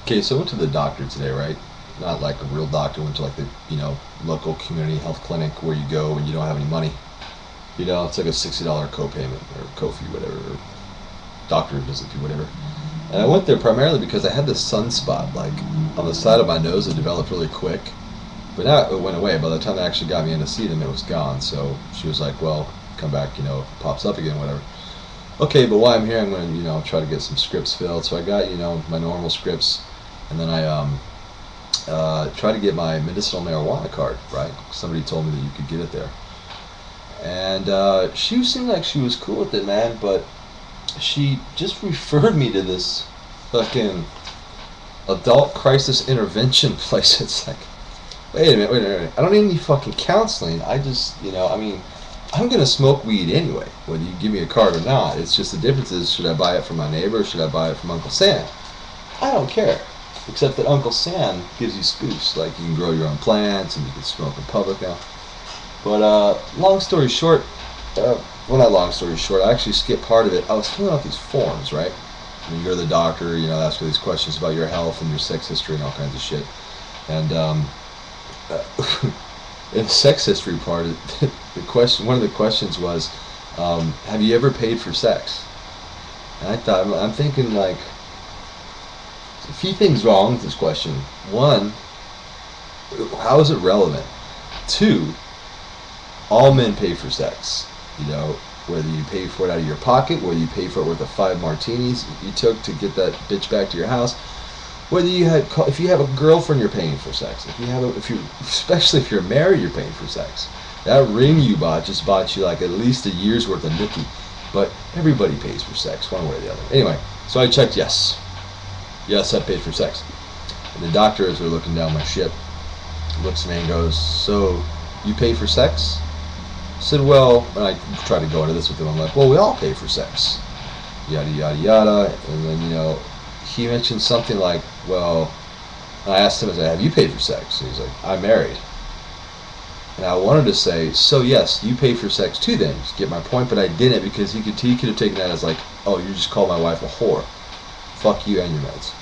Okay, so I went to the doctor today, right? Not like a real doctor. Went to like the, local community health clinic where you go when you don't have any money. It's like a $60 co-payment or co-fee, whatever, or doctor visit fee, whatever. And I went there primarily because I had this sunspot, like, on the side of my nose. It developed really quick. But now it went away. By the time they actually got me in to see them, it was gone. So she was like, well, come back, it pops up again, whatever. Okay, but while I'm here, I'm going to, try to get some scripts filled. So I got, my normal scripts. And then I tried to get my medicinal marijuana card, right? Somebody told me that you could get it there. And she seemed like she was cool with it, man, but she just referred me to this fucking adult crisis intervention place. It's like, wait a minute. I don't need any fucking counseling. I just, I'm going to smoke weed anyway, whether you give me a card or not. It's just the difference is, should I buy it from my neighbor or should I buy it from Uncle Sam? I don't care. Except that Uncle Sam gives you spoofs, like you can grow your own plants and you can smoke in public now. But long story short, well, not long story short, I actually skipped part of it. I was filling out these forms, right? You go to the doctor, ask you these questions about your health and your sex history and all kinds of shit. And in the sex history part, one of the questions was, have you ever paid for sex? And I'm thinking, like, a few things wrong with this question. One, how is it relevant? Two, all men pay for sex. Whether you pay for it out of your pocket, whether you pay for it with the 5 martinis you took to get that bitch back to your house, whether if you have a girlfriend, you're paying for sex. Especially if you're married, you're paying for sex. That ring you bought just bought you like at least a year's worth of nookie. But everybody pays for sex, one way or the other. Anyway, so I checked yes. Yes, I paid for sex. And the doctor, as we're looking down my shit, looks at me and goes, so you pay for sex? I said, well, and I tried to go into this with him. I'm like, well, we all pay for sex. Yada, yada, yada. And then, he mentioned something like, well, and I asked him, I said, have you paid for sex? And he's like, I'm married. And I wanted to say, so yes, you pay for sex too then, to get my point, but I didn't, because he could have taken that as like, oh, you just called my wife a whore. Fuck you and your meds.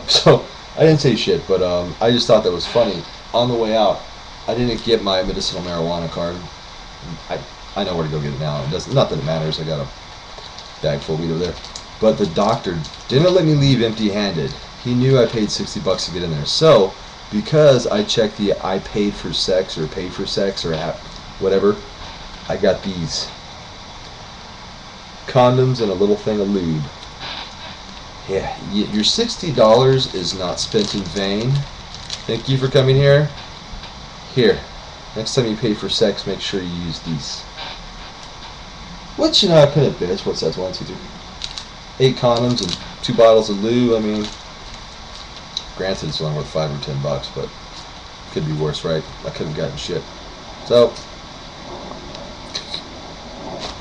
So I didn't say shit, but I just thought that was funny. On the way out, I didn't get my medicinal marijuana card. I know where to go get it now. Not that it matters. I got a bag full of weed over there. But the doctor didn't let me leave empty-handed. He knew I paid $60 to get in there. So, because I checked the I paid for sex or paid for sex or whatever, I got these condoms and a little thing of lube. Yeah, your $60 is not spent in vain. Thank you for coming here. Here, next time you pay for sex, make sure you use these. What, I couldn't have bitch. What's that? 1, 2, 3. 8 condoms and 2 bottles of lube. I mean, granted, it's only worth $5 or $10, but could be worse, right? I couldn't have gotten shit. So,